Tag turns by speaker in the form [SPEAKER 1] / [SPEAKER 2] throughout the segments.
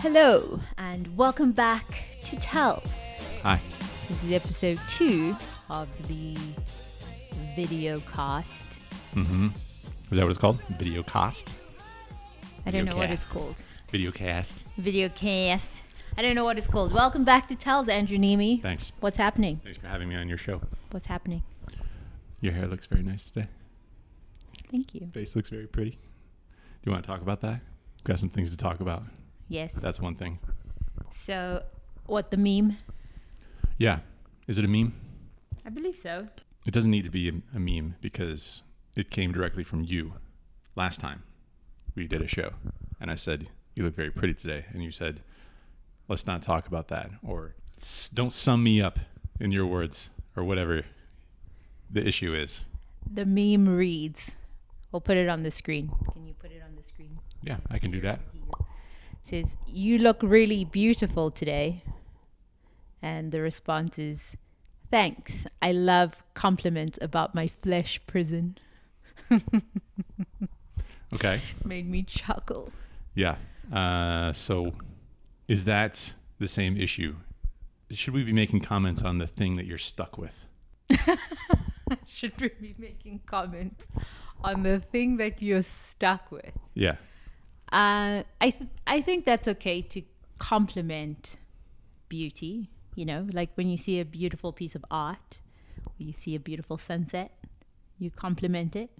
[SPEAKER 1] Hello, and welcome back to Tells.
[SPEAKER 2] Hi.
[SPEAKER 1] This is episode 2 of the video cast.
[SPEAKER 2] Mm-hmm. Is that what it's called? Video cast?
[SPEAKER 1] I don't know what it's called.
[SPEAKER 2] Video cast.
[SPEAKER 1] Video cast. I don't know what it's called. Welcome back to Tells, Andrew Nemi.
[SPEAKER 2] Thanks.
[SPEAKER 1] What's happening?
[SPEAKER 2] Thanks for having me on your show.
[SPEAKER 1] What's happening?
[SPEAKER 2] Your hair looks very nice today.
[SPEAKER 1] Thank you.
[SPEAKER 2] Face looks very pretty. Do you want to talk about that? Got some things to talk about.
[SPEAKER 1] Yes.
[SPEAKER 2] That's one thing.
[SPEAKER 1] So, what, the meme?
[SPEAKER 2] Yeah. Is it a meme?
[SPEAKER 1] I believe so.
[SPEAKER 2] It doesn't need to be a meme because it came directly from you. Last time we did a show and I said, you look very pretty today. And you said, let's not talk about that. Or don't sum me up in your words or whatever the issue is.
[SPEAKER 1] The meme reads, we'll put it on the screen. Can you put it on the screen?
[SPEAKER 2] Yeah, I can do that.
[SPEAKER 1] It says, you look really beautiful today. And the response is, thanks. I love compliments about my flesh prison.
[SPEAKER 2] Okay.
[SPEAKER 1] Made me chuckle.
[SPEAKER 2] Yeah. So is that the same issue? Should we be making comments on the thing that you're stuck with?
[SPEAKER 1] Should we be making comments on the thing that you're stuck with?
[SPEAKER 2] Yeah.
[SPEAKER 1] I think that's okay to compliment beauty. You know, like when you see a beautiful piece of art, or you see a beautiful sunset, you compliment it.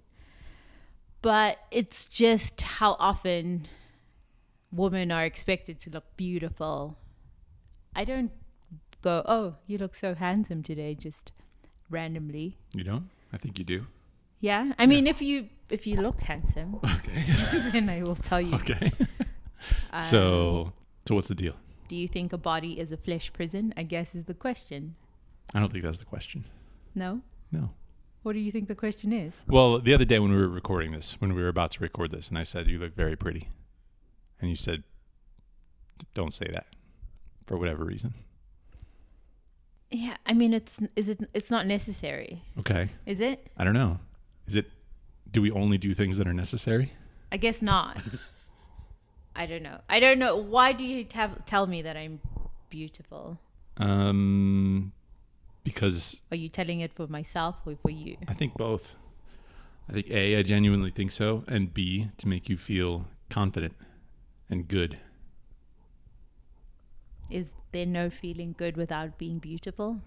[SPEAKER 1] But it's just how often women are expected to look beautiful. I don't go, oh, you look so handsome today, just randomly.
[SPEAKER 2] You don't? I think you do.
[SPEAKER 1] Yeah, I mean, if you look handsome,
[SPEAKER 2] Okay.
[SPEAKER 1] then I will tell you.
[SPEAKER 2] Okay. So what's the deal?
[SPEAKER 1] Do you think a body is a flesh prison? I guess is the question.
[SPEAKER 2] I don't think that's the question.
[SPEAKER 1] No?
[SPEAKER 2] No.
[SPEAKER 1] What do you think the question is?
[SPEAKER 2] Well, the other day when we were recording this, when we were about to record this, and I said, you look very pretty. And you said, don't say that for whatever reason.
[SPEAKER 1] Yeah, I mean, it's not necessary.
[SPEAKER 2] Okay.
[SPEAKER 1] Is it?
[SPEAKER 2] I don't know. Do we only do things that are necessary?
[SPEAKER 1] I guess not. I don't know. Why do you tell me that I'm beautiful?
[SPEAKER 2] Because...
[SPEAKER 1] Are you telling it for myself or for you?
[SPEAKER 2] I think both. I think A, I genuinely think so, and B, to make you feel confident and good.
[SPEAKER 1] Is there no feeling good without being beautiful?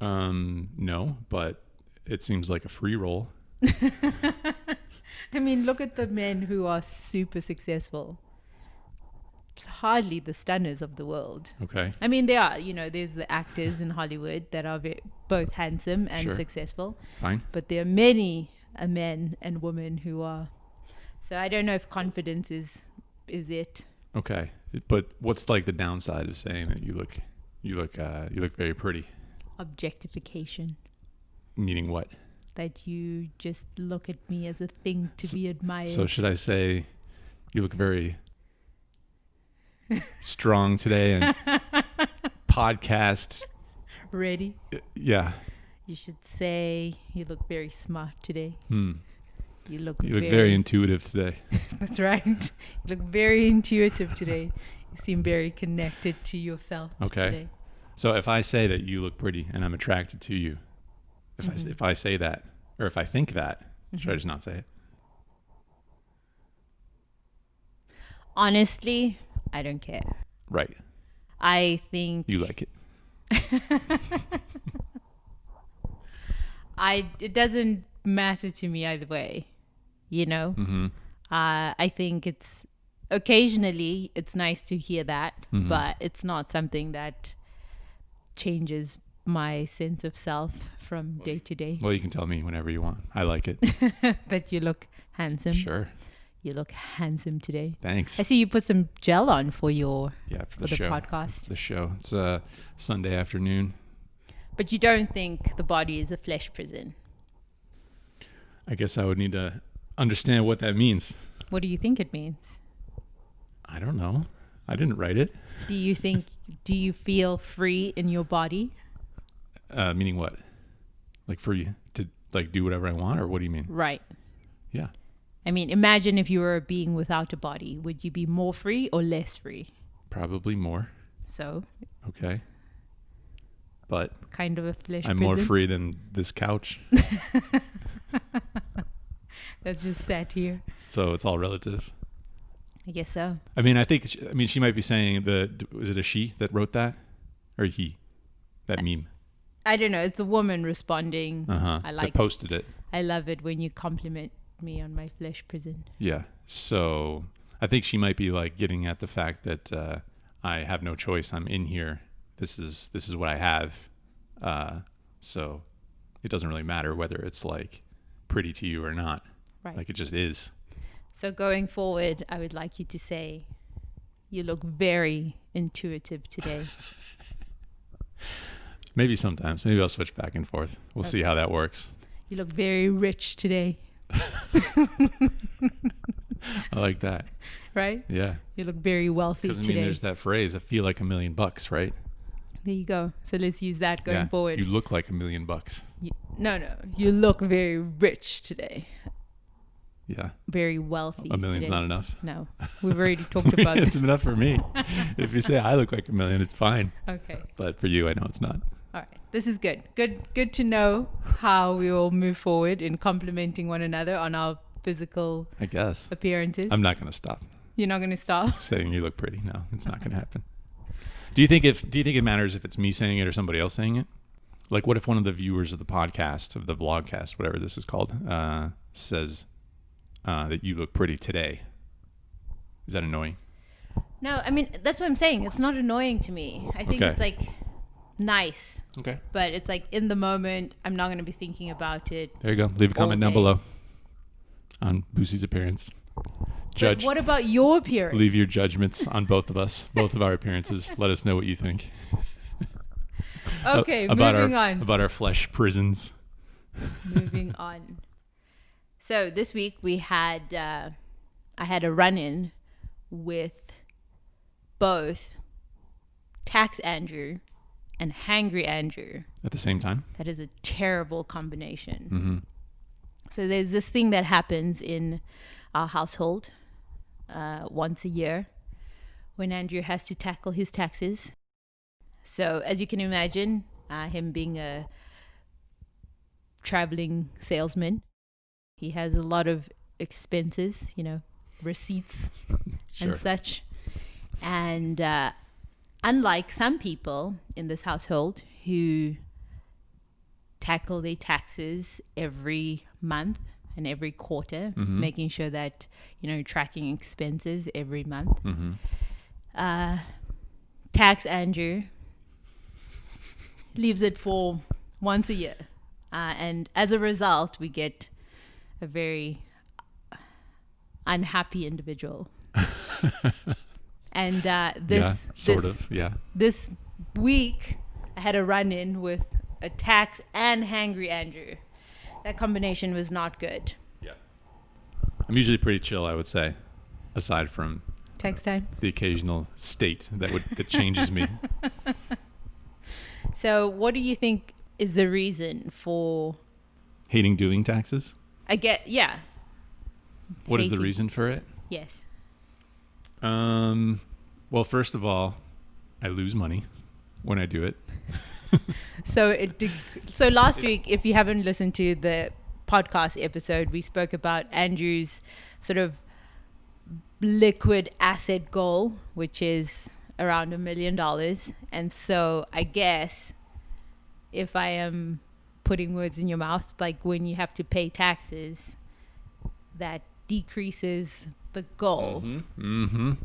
[SPEAKER 2] No, but it seems like a free roll.
[SPEAKER 1] I mean, look at the men who are super successful. It's hardly the stunners of the world.
[SPEAKER 2] Okay.
[SPEAKER 1] I mean, they are, there's the actors in Hollywood that are both handsome and successful.
[SPEAKER 2] Fine.
[SPEAKER 1] But there are many men and women who are. So I don't know if confidence is it.
[SPEAKER 2] Okay. But what's like the downside of saying that you look very pretty?
[SPEAKER 1] Objectification.
[SPEAKER 2] Meaning what?
[SPEAKER 1] That you just look at me as a thing to be admired.
[SPEAKER 2] So should I say you look very strong today and podcast
[SPEAKER 1] ready?
[SPEAKER 2] Yeah.
[SPEAKER 1] You should say you look very smart today. You look
[SPEAKER 2] very intuitive today.
[SPEAKER 1] That's right. You look very intuitive today. You seem very connected to yourself today.
[SPEAKER 2] So if I say that you look pretty and I'm attracted to you, if I say that, or if I think that, should I just not say it?
[SPEAKER 1] Honestly, I don't care.
[SPEAKER 2] Right.
[SPEAKER 1] I think...
[SPEAKER 2] You like it.
[SPEAKER 1] It doesn't matter to me either way,
[SPEAKER 2] Mm-hmm.
[SPEAKER 1] I think occasionally it's nice to hear that, but it's not something that changes my sense of self from day to day.
[SPEAKER 2] Well, you can tell me whenever you want. I like it.
[SPEAKER 1] That you look handsome.
[SPEAKER 2] Sure.
[SPEAKER 1] You look handsome today.
[SPEAKER 2] Thanks.
[SPEAKER 1] I see you put some gel on for the
[SPEAKER 2] show.
[SPEAKER 1] podcast.
[SPEAKER 2] For the show. It's a Sunday afternoon.
[SPEAKER 1] But you don't think the body is a flesh prison?
[SPEAKER 2] I guess I would need to understand what that means.
[SPEAKER 1] What do you think it means?
[SPEAKER 2] I don't know. I didn't write it.
[SPEAKER 1] Do you feel free in your body?
[SPEAKER 2] Meaning what? Like free like do whatever I want, or what do you mean?
[SPEAKER 1] Right.
[SPEAKER 2] Yeah.
[SPEAKER 1] I mean, imagine if you were a being without a body. Would you be more free or less free?
[SPEAKER 2] Probably more.
[SPEAKER 1] So.
[SPEAKER 2] Okay. But
[SPEAKER 1] kind of a flesh
[SPEAKER 2] I'm
[SPEAKER 1] prison.
[SPEAKER 2] more free than this couch.
[SPEAKER 1] That's just sat here.
[SPEAKER 2] So it's all relative.
[SPEAKER 1] I guess so.
[SPEAKER 2] I mean, I think she might be saying was it a she that wrote that, or he, that meme?
[SPEAKER 1] I don't know. It's the woman responding.
[SPEAKER 2] That posted it.
[SPEAKER 1] I love it when you compliment me on my flesh prison.
[SPEAKER 2] Yeah. So I think she might be like getting at the fact that I have no choice. I'm in here. This is what I have. So it doesn't really matter whether it's like pretty to you or not.
[SPEAKER 1] Right.
[SPEAKER 2] Like it just is.
[SPEAKER 1] So going forward, I would like you to say, you look very intuitive today.
[SPEAKER 2] Maybe sometimes. Maybe I'll switch back and forth. We'll see how that works.
[SPEAKER 1] You look very rich today.
[SPEAKER 2] I like that.
[SPEAKER 1] Right?
[SPEAKER 2] Yeah.
[SPEAKER 1] You look very wealthy today.
[SPEAKER 2] Because I mean, there's that phrase, I feel like $1 million, right?
[SPEAKER 1] There you go. So let's use that going forward.
[SPEAKER 2] You look like $1 million.
[SPEAKER 1] No. You look very rich today.
[SPEAKER 2] Yeah.
[SPEAKER 1] Very wealthy.
[SPEAKER 2] $1 million's
[SPEAKER 1] today.
[SPEAKER 2] Not enough.
[SPEAKER 1] No. We've already talked about
[SPEAKER 2] It's
[SPEAKER 1] this.
[SPEAKER 2] enough for me. If you say I look like $1 million, it's fine.
[SPEAKER 1] Okay.
[SPEAKER 2] But for you, I know it's not.
[SPEAKER 1] All right. This is good. Good to know how we will move forward in complimenting one another on our physical
[SPEAKER 2] I guess.
[SPEAKER 1] appearances.
[SPEAKER 2] I'm not going to stop
[SPEAKER 1] You're not going to stop?
[SPEAKER 2] saying you look pretty. No, it's not going to happen. Do you think it matters if it's me saying it or somebody else saying it? Like, what if one of the viewers of the podcast, of the vlogcast, whatever this is called, says that you look pretty today? Is that annoying?
[SPEAKER 1] No, I mean, that's what I'm saying. It's not annoying to me. I think it's like nice.
[SPEAKER 2] Okay.
[SPEAKER 1] But it's like in the moment, I'm not going to be thinking about it.
[SPEAKER 2] There you go. Leave a comment down below on Busi's appearance. Judge.
[SPEAKER 1] But what about your appearance?
[SPEAKER 2] Leave your judgments on both of us, both of our appearances. Let us know what you think.
[SPEAKER 1] Okay,
[SPEAKER 2] moving
[SPEAKER 1] on.
[SPEAKER 2] About our flesh prisons.
[SPEAKER 1] Moving on. So this week we had, I had a run-in with both Tax Andrew and Hangry Andrew.
[SPEAKER 2] At the same time?
[SPEAKER 1] That is a terrible combination.
[SPEAKER 2] Mm-hmm.
[SPEAKER 1] So there's this thing that happens in our household once a year when Andrew has to tackle his taxes. So as you can imagine, him being a traveling salesman, he has a lot of expenses, receipts and such. And unlike some people in this household who tackle their taxes every month and every quarter, making sure that, tracking expenses every month. Tax Andrew leaves it for once a year. And as a result, we get a very unhappy individual. And this week, I had a run-in with a Tax and Hangry Andrew. That combination was not good.
[SPEAKER 2] Yeah. I'm usually pretty chill, I would say, aside from
[SPEAKER 1] Tax time.
[SPEAKER 2] The occasional state that changes me.
[SPEAKER 1] So what do you think is the reason for
[SPEAKER 2] hating doing taxes? What is the reason for it?
[SPEAKER 1] Yes.
[SPEAKER 2] Well, first of all, I lose money when I do it.
[SPEAKER 1] So last week, if you haven't listened to the podcast episode, we spoke about Andrew's sort of liquid asset goal, which is around $1 million. And so I guess if I am putting words in your mouth, like when you have to pay taxes, that decreases the goal.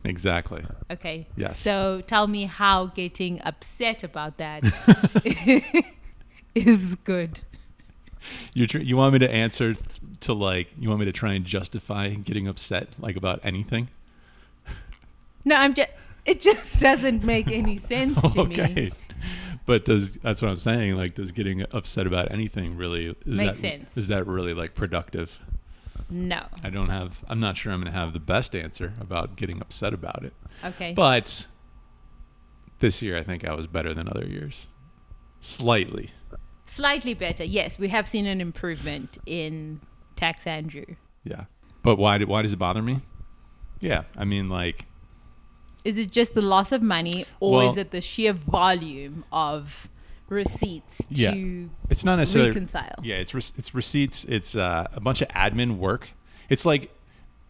[SPEAKER 2] Exactly.
[SPEAKER 1] Okay.
[SPEAKER 2] Yes.
[SPEAKER 1] So tell me how getting upset about that is good.
[SPEAKER 2] You want me to answer you want me to try and justify getting upset about anything?
[SPEAKER 1] No, it just doesn't make any sense to me.
[SPEAKER 2] Okay. But that's what I'm saying, does getting upset about anything really
[SPEAKER 1] Makes sense.
[SPEAKER 2] Is that really productive?
[SPEAKER 1] No.
[SPEAKER 2] I'm not sure I'm going to have the best answer about getting upset about it.
[SPEAKER 1] Okay.
[SPEAKER 2] But this year I think I was better than other years. Slightly.
[SPEAKER 1] Slightly better. Yes, we have seen an improvement in Tax Andrew.
[SPEAKER 2] Yeah. But why does it bother me? Yeah. I mean, like,
[SPEAKER 1] is it just the loss of money, or is it the sheer volume of receipts to
[SPEAKER 2] it's not necessarily
[SPEAKER 1] reconcile?
[SPEAKER 2] Yeah, it's receipts. It's a bunch of admin work. It's like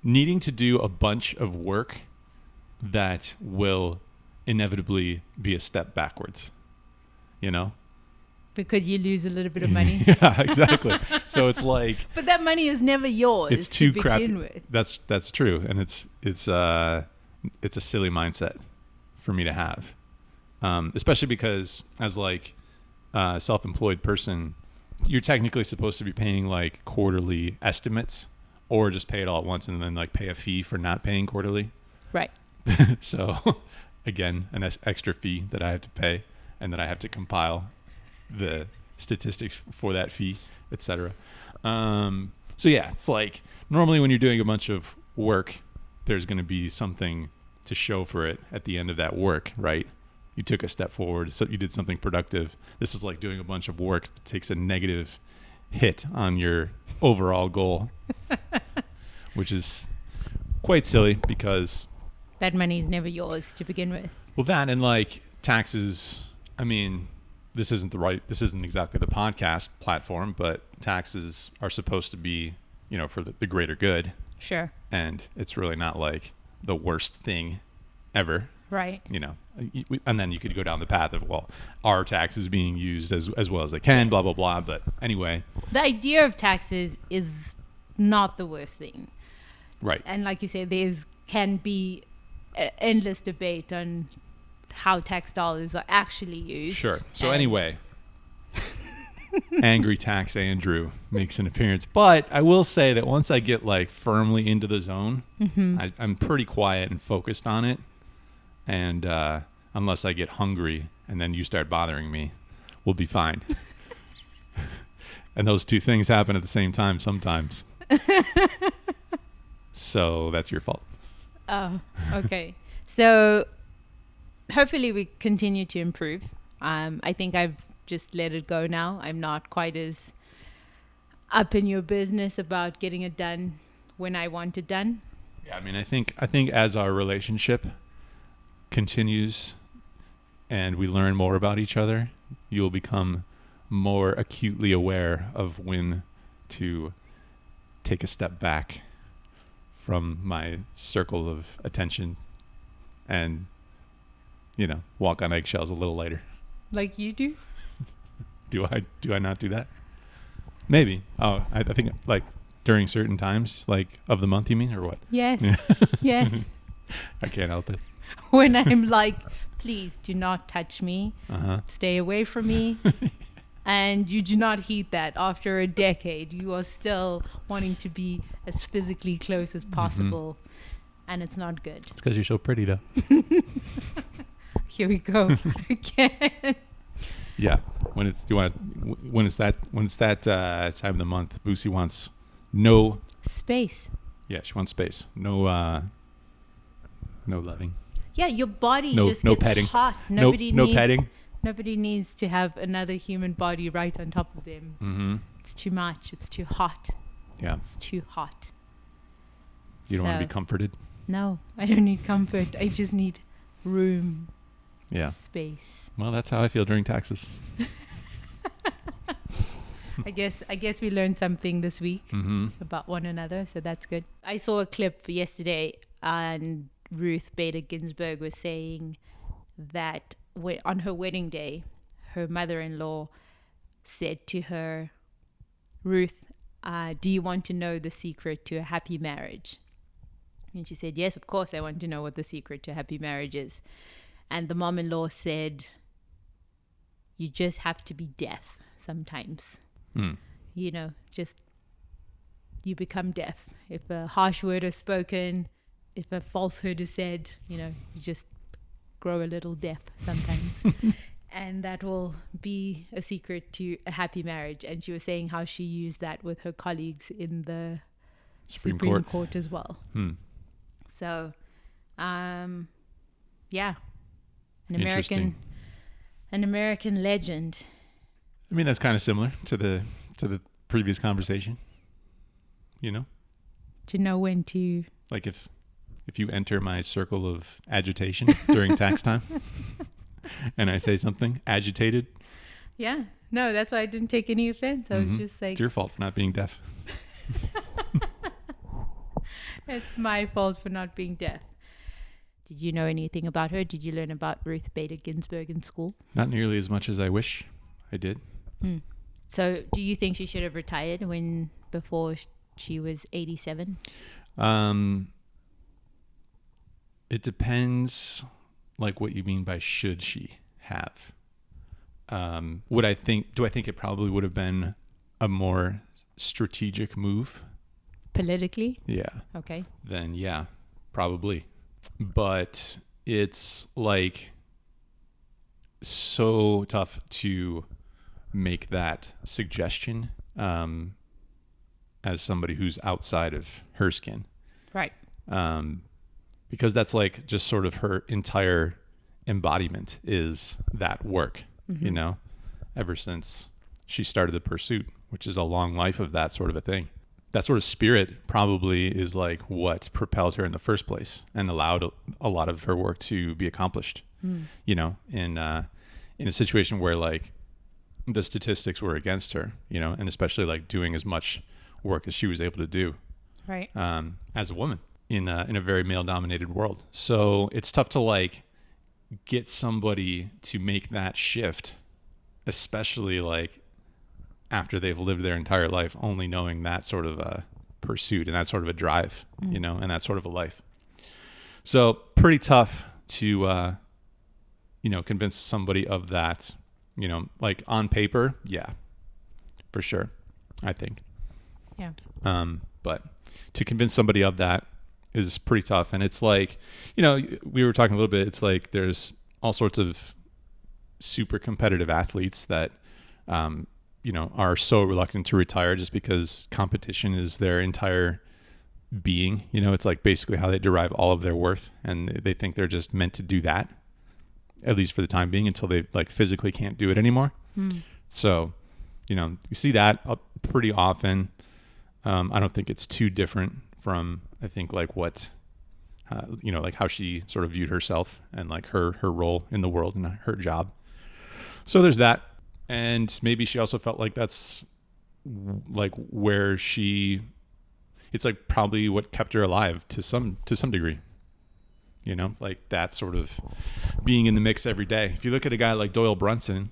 [SPEAKER 2] needing to do a bunch of work that will inevitably be a step backwards, you know?
[SPEAKER 1] Because you lose a little bit of money.
[SPEAKER 2] Yeah, exactly. So it's like,
[SPEAKER 1] but that money is never yours.
[SPEAKER 2] It's too
[SPEAKER 1] to
[SPEAKER 2] crappy.
[SPEAKER 1] begin with.
[SPEAKER 2] That's true, and it's a silly mindset for me to have, especially because as like a self-employed person, you're technically supposed to be paying like quarterly estimates, or just pay it all at once and then like pay a fee for not paying quarterly.
[SPEAKER 1] Right.
[SPEAKER 2] So again, an extra fee that I have to pay, and that I have to compile the statistics for that fee, etc. So yeah, it's like normally when you're doing a bunch of work, there's going to be something to show for it at the end of that work, right? You took a step forward, so you did something productive. This is like doing a bunch of work that takes a negative hit on your overall goal, which is quite silly because
[SPEAKER 1] that money is never yours to begin with.
[SPEAKER 2] Well, that and like taxes, I mean, this isn't exactly the podcast platform, but taxes are supposed to be, you know, for the greater good.
[SPEAKER 1] Sure.
[SPEAKER 2] And it's really not like the worst thing ever.
[SPEAKER 1] Right.
[SPEAKER 2] You know, and then you could go down the path of, well, are taxes being used as well as they can, blah, blah, blah. But anyway.
[SPEAKER 1] The idea of taxes is not the worst thing.
[SPEAKER 2] Right.
[SPEAKER 1] And like you say, can be endless debate on how tax dollars are actually used.
[SPEAKER 2] Sure. So anyway, Angry Tax Andrew makes an appearance. But I will say that once I get like firmly into the zone, I'm pretty quiet and focused on it. And unless I get hungry and then you start bothering me, we'll be fine. And those two things happen at the same time sometimes. So that's your fault.
[SPEAKER 1] Oh, okay. So hopefully we continue to improve. I think I've just let it go now. I'm not quite as up in your business about getting it done when I want it done.
[SPEAKER 2] Yeah, I mean, I think as our relationship continues and we learn more about each other, you'll become more acutely aware of when to take a step back from my circle of attention and, you know, walk on eggshells a little later.
[SPEAKER 1] Like you do?
[SPEAKER 2] Do I not do that? Maybe. Oh, I think like during certain times, like of the month, you mean, or what?
[SPEAKER 1] Yes. Yes.
[SPEAKER 2] I can't help it.
[SPEAKER 1] When I'm like, please do not touch me.
[SPEAKER 2] Uh-huh.
[SPEAKER 1] Stay away from me. And you do not heed that. After a decade, you are still wanting to be as physically close as possible. And it's not good.
[SPEAKER 2] It's because you're so pretty, though.
[SPEAKER 1] Here we go again.
[SPEAKER 2] Yeah. When it's that time of the month, Busi wants no
[SPEAKER 1] space.
[SPEAKER 2] Yeah, she wants space. No loving.
[SPEAKER 1] Yeah, your body
[SPEAKER 2] no
[SPEAKER 1] just gets
[SPEAKER 2] petting.
[SPEAKER 1] hot.
[SPEAKER 2] No petting.
[SPEAKER 1] Nobody needs to have another human body right on top of them.
[SPEAKER 2] Mm-hmm.
[SPEAKER 1] It's too much. It's too hot.
[SPEAKER 2] Yeah.
[SPEAKER 1] It's too hot.
[SPEAKER 2] You don't want to be comforted?
[SPEAKER 1] No, I don't need comfort. I just need room.
[SPEAKER 2] Yeah.
[SPEAKER 1] Space.
[SPEAKER 2] Well, that's how I feel during taxes.
[SPEAKER 1] I guess we learned something this week about one another, so that's good. I saw a clip yesterday and Ruth Bader Ginsburg was saying that on her wedding day, her mother-in-law said to her, Ruth, do you want to know the secret to a happy marriage? And she said, yes, of course I want to know what the secret to a happy marriage is. And the mom-in-law said, you just have to be deaf sometimes. You know, just you become deaf. If a harsh word is spoken, if a falsehood is said, you know, you just grow a little deaf sometimes. And that will be a secret to a happy marriage. And she was saying how she used that with her colleagues in the Supreme Court as well. So, yeah, an American legend.
[SPEAKER 2] I mean, that's kind of similar to the previous conversation. You know,
[SPEAKER 1] To know when to.
[SPEAKER 2] like if you enter my circle of agitation during tax time, and I say something agitated,
[SPEAKER 1] Yeah. No, that's why I didn't take any offense. I was just like,
[SPEAKER 2] it's your fault for not being deaf.
[SPEAKER 1] it's my fault for not being deaf. Did you know anything about her? Did you learn about Ruth Bader Ginsburg in school?
[SPEAKER 2] Not nearly as much as I wish I did.
[SPEAKER 1] So do you think she should have retired before she was 87?
[SPEAKER 2] It depends, like, what you mean by should she have. Do I think it probably would have been a more strategic move?
[SPEAKER 1] Politically?
[SPEAKER 2] Yeah.
[SPEAKER 1] Okay.
[SPEAKER 2] Then yeah, probably. But it's like so tough to make that suggestion as somebody who's outside of her skin.
[SPEAKER 1] Right.
[SPEAKER 2] Because that's like just sort of her entire embodiment is that work, you know, ever since she started the pursuit, which is a long life of that sort of a thing. That sort of spirit probably is like what propelled her in the first place and allowed a lot of her work to be accomplished, you know, in a situation where like the statistics were against her, you know, and especially like doing as much work as she was able to do,
[SPEAKER 1] Right.
[SPEAKER 2] as a woman in a very male dominated world. So it's tough to like get somebody to make that shift, especially like after they've lived their entire life only knowing that sort of a pursuit and that sort of a drive, you know, and that sort of a life. So pretty tough to, you know, convince somebody of that, you know, like on paper. Yeah, for sure. I think.
[SPEAKER 1] Yeah.
[SPEAKER 2] But to convince somebody of that is pretty tough. And it's like, you know, we were talking a little bit, it's like there's all sorts of super competitive athletes that, you know, are so reluctant to retire just because competition is their entire being. You know, it's like basically how they derive all of their worth, and they think they're just meant to do that, at least for the time being, until they like physically can't do it anymore. So, you know, you see that pretty often. I don't think it's too different from, I think, like what, you know, like how she sort of viewed herself and like her role in the world and her job. So there's that. And maybe she also felt like that's like where it's like probably what kept her alive to some degree, you know, like that sort of being in the mix every day. If you look at a guy like Doyle Brunson,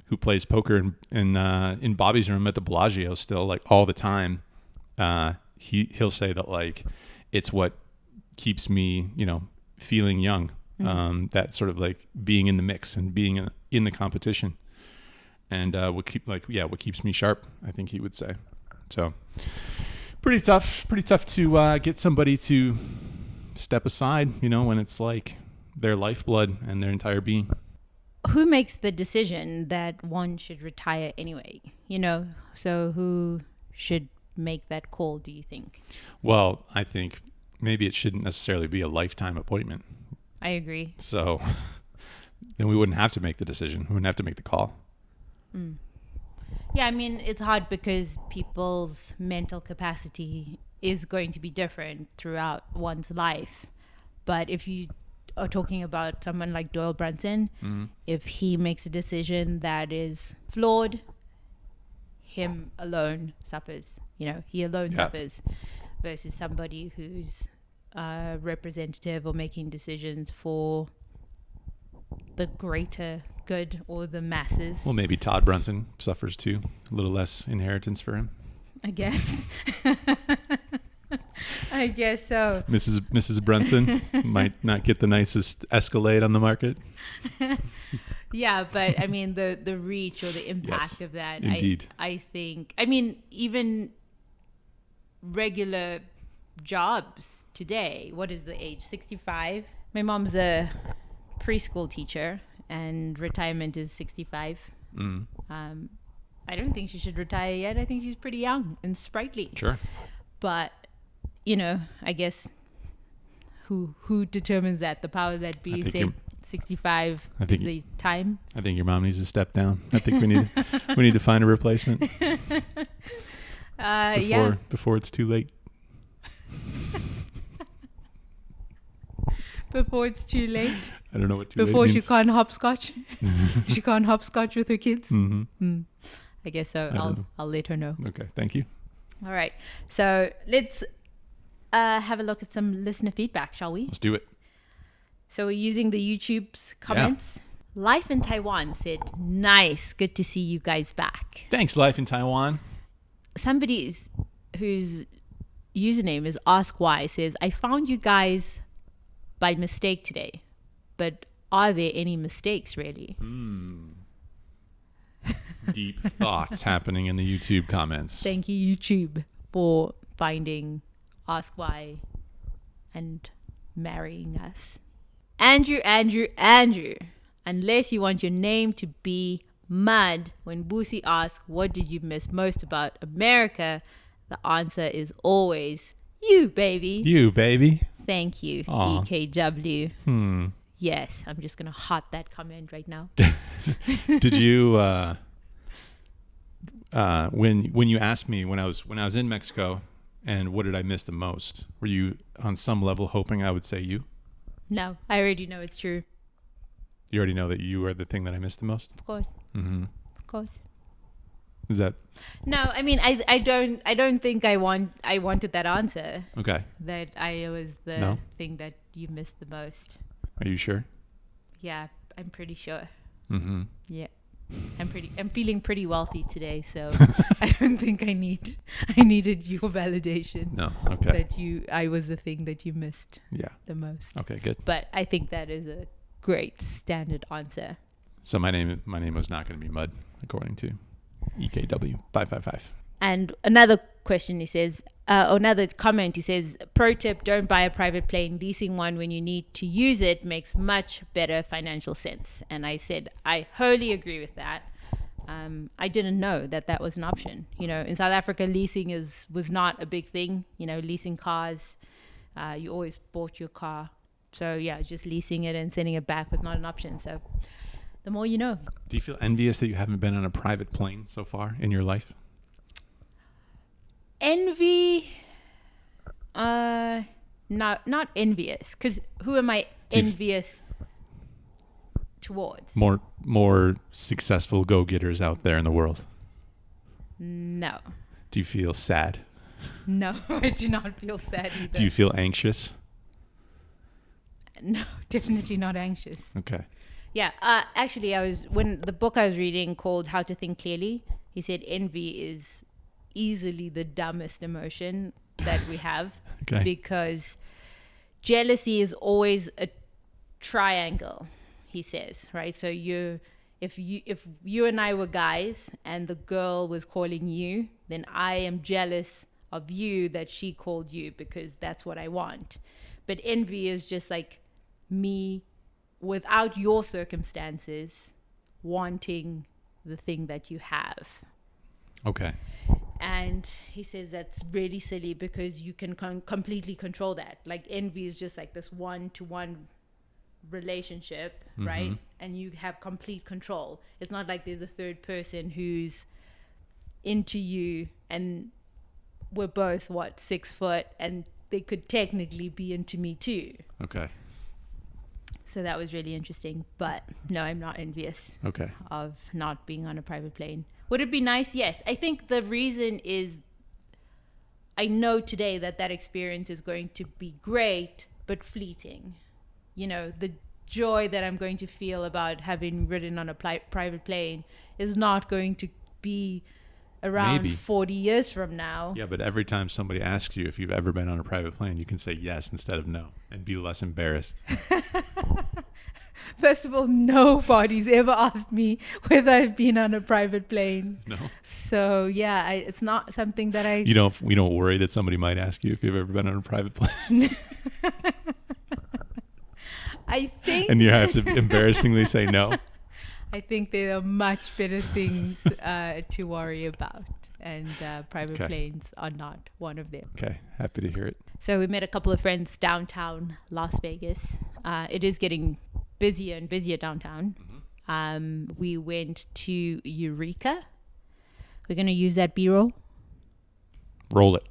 [SPEAKER 2] who plays poker in Bobby's room at the Bellagio still, like all the time, he'll say that like it's what keeps me, you know, feeling young. That sort of like being in the mix and being in the competition. And what keeps me sharp, I think he would say. So pretty tough to get somebody to step aside, you know, when it's like their lifeblood and their entire being.
[SPEAKER 1] Who makes the decision that one should retire anyway? You know, so who should make that call, do you think?
[SPEAKER 2] Well, I think maybe it shouldn't necessarily be a lifetime appointment.
[SPEAKER 1] I agree.
[SPEAKER 2] So then we wouldn't have to make the decision. We wouldn't have to make the call.
[SPEAKER 1] Yeah, I mean, it's hard because people's mental capacity is going to be different throughout one's life. But if you are talking about someone like Doyle Brunson, if he makes a decision that is flawed, him alone suffers. You know, he alone suffers, versus somebody who's representative or making decisions for the greater good or the masses.
[SPEAKER 2] Well, maybe Todd Brunson suffers too. A little less inheritance for him,
[SPEAKER 1] I guess. I guess so.
[SPEAKER 2] Mrs. Brunson might not get the nicest Escalade on the market.
[SPEAKER 1] Yeah, but I mean the reach or the impact of that.
[SPEAKER 2] Indeed.
[SPEAKER 1] I think. I mean, even regular jobs today. What is the age? 65. My mom's a preschool teacher, and retirement is 65. I don't think she should retire yet. I think she's pretty young and sprightly.
[SPEAKER 2] Sure.
[SPEAKER 1] But, you know, I guess who determines that? The powers that be say. 65
[SPEAKER 2] I think
[SPEAKER 1] is the time.
[SPEAKER 2] I think your mom needs to step down. I think we need to find a replacement before it's too late.
[SPEAKER 1] Before it's too late.
[SPEAKER 2] I don't know what too late
[SPEAKER 1] Before
[SPEAKER 2] means.
[SPEAKER 1] she can't hopscotch. She can't hopscotch with her kids. I guess so. I'll let her know.
[SPEAKER 2] Okay, thank you.
[SPEAKER 1] All right. So let's have a look at some listener feedback, shall we?
[SPEAKER 2] Let's do it.
[SPEAKER 1] So we're using the YouTube's comments. Life in Taiwan said, nice. Good to see you guys back.
[SPEAKER 2] Thanks, Life in Taiwan.
[SPEAKER 1] Somebody whose username is Ask Why says, I found you guys by mistake today, but are there any mistakes really?
[SPEAKER 2] Deep thoughts happening in the YouTube comments.
[SPEAKER 1] Thank you, YouTube, for finding Ask Why and marrying us. Andrew. Unless you want your name to be Mud, when Busi asks, what did you miss most about America? The answer is always, you, baby.
[SPEAKER 2] You, baby.
[SPEAKER 1] Thank you,
[SPEAKER 2] Aw.
[SPEAKER 1] EKW. Yes, I'm just going to heart that comment right now.
[SPEAKER 2] Did you, when you asked me when I was in Mexico and what did I miss the most, were you on some level hoping I would say you?
[SPEAKER 1] No, I already know it's true.
[SPEAKER 2] You already know that you are the thing that I miss the most?
[SPEAKER 1] Of course. Of course.
[SPEAKER 2] Is that
[SPEAKER 1] No, I mean I don't think I wanted that answer.
[SPEAKER 2] okay?
[SPEAKER 1] That I was the
[SPEAKER 2] No?
[SPEAKER 1] thing that you missed the most.
[SPEAKER 2] Are you sure?
[SPEAKER 1] Yeah, I'm pretty sure.
[SPEAKER 2] Mm-hmm.
[SPEAKER 1] Yeah. I'm feeling pretty wealthy today, so I don't think I needed your validation.
[SPEAKER 2] No. Okay.
[SPEAKER 1] That I was the thing that you missed
[SPEAKER 2] Yeah.
[SPEAKER 1] the most.
[SPEAKER 2] Okay. Good.
[SPEAKER 1] But I think that is a great standard answer.
[SPEAKER 2] So my name was not going to be Mud, according to EKW 555.
[SPEAKER 1] And another question he says, another comment he says, pro tip, don't buy a private plane. Leasing one when you need to use it makes much better financial sense. And I said, I wholly agree with that. I didn't know that was an option. You know, in South Africa, leasing was not a big thing. You know, leasing cars, you always bought your car. So yeah, just leasing it and sending it back was not an option. So the more you know.
[SPEAKER 2] Do you feel envious that you haven't been on a private plane so far in your life?
[SPEAKER 1] Envy, not envious, because who am I envious towards?
[SPEAKER 2] More successful go-getters out there in the world.
[SPEAKER 1] No.
[SPEAKER 2] Do you feel sad?
[SPEAKER 1] No, I do not feel sad either.
[SPEAKER 2] Do you feel anxious?
[SPEAKER 1] No, definitely not anxious.
[SPEAKER 2] Okay.
[SPEAKER 1] Yeah, actually, when the book I was reading called How to Think Clearly, he said envy is easily the dumbest emotion that we have.
[SPEAKER 2] Okay.
[SPEAKER 1] Because jealousy is always a triangle, he says, right? So if you and I were guys and the girl was calling you, then I am jealous of you that she called you because that's what I want. But envy is just like me without your circumstances wanting the thing that you have.
[SPEAKER 2] Okay.
[SPEAKER 1] And he says that's really silly because you can completely control that. Like envy is just like this one-to-one relationship, right? And you have complete control. It's not like there's a third person who's into you and we're both 6 foot and they could technically be into me too.
[SPEAKER 2] Okay.
[SPEAKER 1] So that was really interesting. But no, I'm not envious
[SPEAKER 2] Okay.
[SPEAKER 1] of not being on a private plane. Would it be nice? Yes. I think the reason is I know today that experience is going to be great, but fleeting. You know, the joy that I'm going to feel about having ridden on a private plane is not going to be around
[SPEAKER 2] Maybe.
[SPEAKER 1] 40 years from now.
[SPEAKER 2] Yeah, but every time somebody asks you if you've ever been on a private plane, you can say yes instead of no and be less embarrassed.
[SPEAKER 1] First of all, nobody's ever asked me whether I've been on a private plane.
[SPEAKER 2] No.
[SPEAKER 1] So yeah, it's not something that I.
[SPEAKER 2] We don't worry that somebody might ask you if you've ever been on a private plane.
[SPEAKER 1] I think.
[SPEAKER 2] And you have to embarrassingly say no.
[SPEAKER 1] I think there are much better things to worry about, and private planes are not one of them.
[SPEAKER 2] Okay, happy to hear it.
[SPEAKER 1] So we met a couple of friends downtown Las Vegas. It is getting busier and busier downtown. We went to Eureka. We're going to use that B-roll.
[SPEAKER 2] Roll it.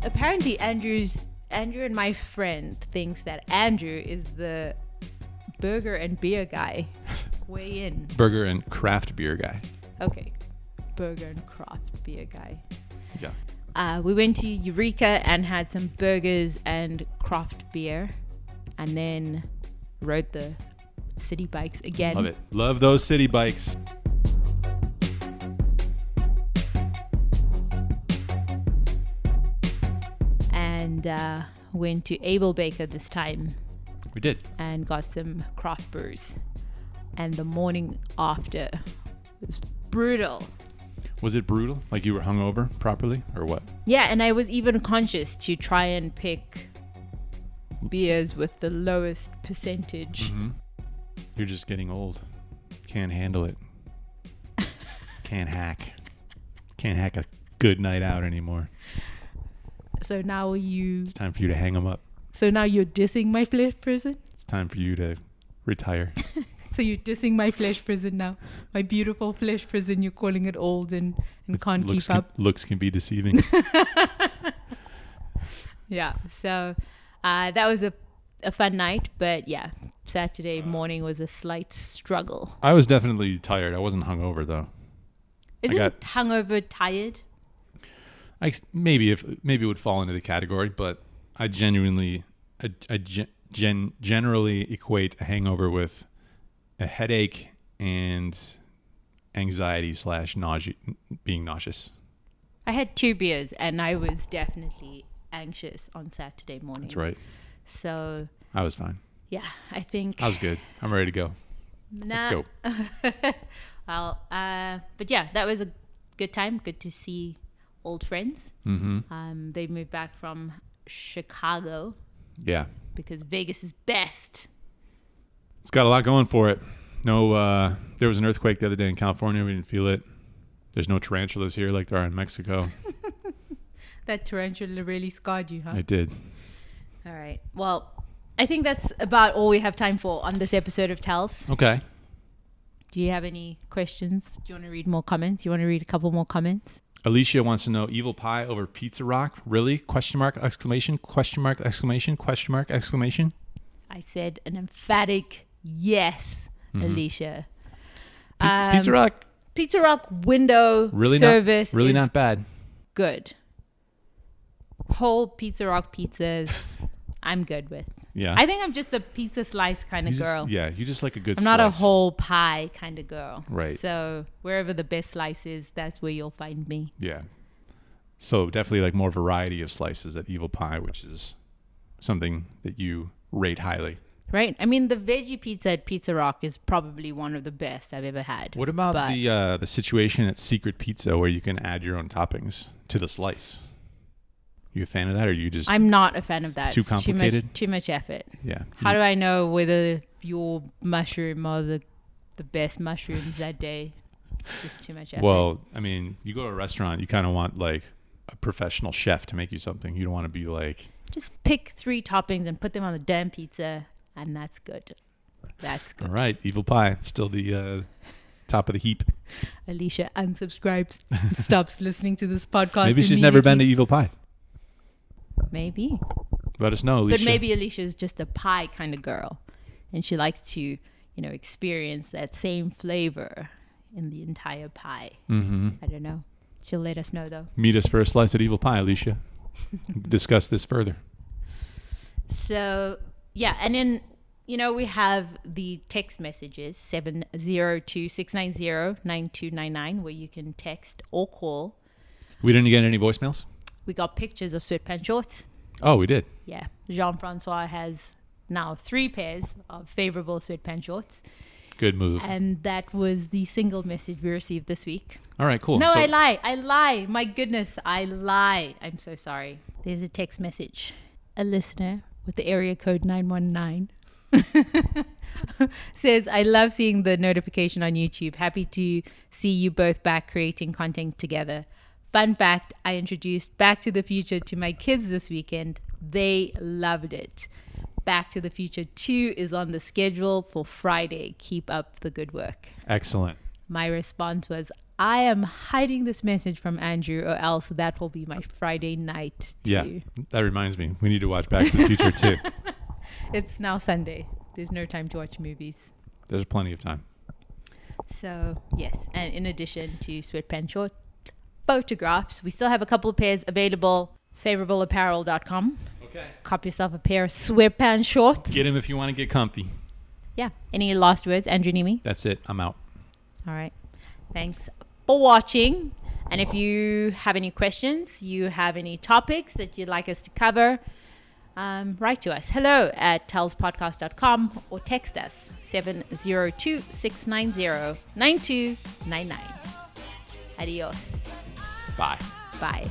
[SPEAKER 1] Apparently, Andrew and my friend thinks that Andrew is the burger and beer guy. Weigh in.
[SPEAKER 2] Burger and craft beer guy.
[SPEAKER 1] Okay. Burger and craft beer guy.
[SPEAKER 2] Yeah.
[SPEAKER 1] We went to Eureka and had some burgers and craft beer, and then rode the city bikes again.
[SPEAKER 2] Love it. Love those city bikes.
[SPEAKER 1] And went to Abel Baker this time.
[SPEAKER 2] We did.
[SPEAKER 1] And got some craft brews. And the morning after was brutal.
[SPEAKER 2] Was it brutal? Like you were hungover properly or what?
[SPEAKER 1] Yeah, and I was even conscious to try and pick beers with the lowest percentage.
[SPEAKER 2] Mm-hmm. You're just getting old. Can't handle it. Can't hack a good night out anymore.
[SPEAKER 1] So now
[SPEAKER 2] It's time for you to hang them up.
[SPEAKER 1] So now you're dissing my flesh prison?
[SPEAKER 2] It's time for you to retire.
[SPEAKER 1] So you're dissing my flesh prison now. My beautiful flesh prison, you're calling it old and can't keep up.
[SPEAKER 2] Looks can be deceiving.
[SPEAKER 1] Yeah, so that was a fun night. But yeah, Saturday morning was a slight struggle.
[SPEAKER 2] I was definitely tired. I wasn't hungover though.
[SPEAKER 1] Isn't hungover tired?
[SPEAKER 2] Maybe it would fall into the category, but I generally equate a hangover with a headache and anxiety / nausea, being nauseous.
[SPEAKER 1] I had 2 beers and I was definitely anxious on Saturday morning.
[SPEAKER 2] That's right.
[SPEAKER 1] So
[SPEAKER 2] I was fine.
[SPEAKER 1] Yeah, I think
[SPEAKER 2] I was good. I'm ready to go. Let's go.
[SPEAKER 1] Well, but yeah, that was a good time. Good to see old friends.
[SPEAKER 2] Mm-hmm.
[SPEAKER 1] They moved back from Chicago.
[SPEAKER 2] Yeah.
[SPEAKER 1] Because Vegas is best.
[SPEAKER 2] It's got a lot going for it. No, there was an earthquake the other day in California. We didn't feel it. There's no tarantulas here like there are in Mexico.
[SPEAKER 1] That tarantula really scarred you, huh?
[SPEAKER 2] It did.
[SPEAKER 1] All right. Well, I think that's about all we have time for on this episode of Tells.
[SPEAKER 2] Okay.
[SPEAKER 1] Do you have any questions? Do you want to read more comments? You want to read a couple more comments?
[SPEAKER 2] Alicia wants to know, evil pie over pizza rock? Really? Question mark, exclamation, question mark, exclamation, question mark, exclamation.
[SPEAKER 1] I said an emphatic yes, Alicia.
[SPEAKER 2] Pizza rock.
[SPEAKER 1] Pizza rock window service
[SPEAKER 2] really
[SPEAKER 1] is
[SPEAKER 2] not bad.
[SPEAKER 1] Good. Whole Pizza Rock pizzas, I'm good with.
[SPEAKER 2] Yeah.
[SPEAKER 1] I think I'm just a pizza slice kind of girl.
[SPEAKER 2] You just like a good
[SPEAKER 1] I'm
[SPEAKER 2] slice.
[SPEAKER 1] not a whole pie kind of girl.
[SPEAKER 2] Right.
[SPEAKER 1] So wherever the best slice is, that's where you'll find me.
[SPEAKER 2] Yeah. So definitely like more variety of slices at Evil Pie, which is something that you rate highly.
[SPEAKER 1] Right. I mean, the veggie pizza at Pizza Rock is probably one of the best I've ever had.
[SPEAKER 2] What about the situation at Secret Pizza where you can add your own toppings to the slice? You a fan of that, or you just?
[SPEAKER 1] I'm not a fan of that.
[SPEAKER 2] Too complicated.
[SPEAKER 1] Too much effort.
[SPEAKER 2] Yeah.
[SPEAKER 1] How do I know whether your mushroom are the best mushrooms that day? It's just too much effort.
[SPEAKER 2] Well, I mean, you go to a restaurant, you kind of want like a professional chef to make you something. You don't want to be like.
[SPEAKER 1] Just pick 3 toppings and put them on the damn pizza, and that's good. That's good.
[SPEAKER 2] All right, Evil Pie, still the top of the heap.
[SPEAKER 1] Alicia unsubscribes, stops listening to this podcast.
[SPEAKER 2] Maybe she's never been to Evil Pie.
[SPEAKER 1] Maybe.
[SPEAKER 2] Let us know, Alicia.
[SPEAKER 1] But maybe Alicia's just a pie kind of girl, and she likes to, experience that same flavor in the entire pie.
[SPEAKER 2] Mm-hmm.
[SPEAKER 1] I don't know. She'll let us know, though.
[SPEAKER 2] Meet us for a slice at Evil Pie, Alicia. Discuss this further.
[SPEAKER 1] So, yeah, and then, we have the text messages, 702-690-9299, where you can text or call.
[SPEAKER 2] We didn't get any voicemails?
[SPEAKER 1] We got pictures of sweatpants shorts.
[SPEAKER 2] Oh, we did?
[SPEAKER 1] Yeah. Jean-Francois has now 3 pairs of favorable sweatpants shorts.
[SPEAKER 2] Good move.
[SPEAKER 1] And that was the single message we received this week.
[SPEAKER 2] All right, cool.
[SPEAKER 1] No, I lie. My goodness, I lie. I'm so sorry. There's a text message. A listener with the area code 919 says, I love seeing the notification on YouTube. Happy to see you both back creating content together. Fun fact, I introduced Back to the Future to my kids this weekend. They loved it. Back to the Future 2 is on the schedule for Friday. Keep up the good work.
[SPEAKER 2] Excellent.
[SPEAKER 1] My response was, I am hiding this message from Andrew, or else that will be my Friday night too.
[SPEAKER 2] Yeah, that reminds me. We need to watch Back to the Future too.
[SPEAKER 1] It's now Sunday. There's no time to watch movies.
[SPEAKER 2] There's plenty of time.
[SPEAKER 1] So, yes. And in addition to sweatpants short photographs, we still have a couple of pairs available. Favorableapparel.com. Okay. Cop yourself a pair of sweatpants shorts.
[SPEAKER 2] Get them if you want to get comfy.
[SPEAKER 1] Yeah. Any last words, Andrew Nemi?
[SPEAKER 2] That's it. I'm out.
[SPEAKER 1] All right. Thanks for watching. And if you have any questions, you have any topics that you'd like us to cover, write to us. hello@telspodcast.com or text us 702-690-9299. Adios.
[SPEAKER 2] Bye.
[SPEAKER 1] Bye.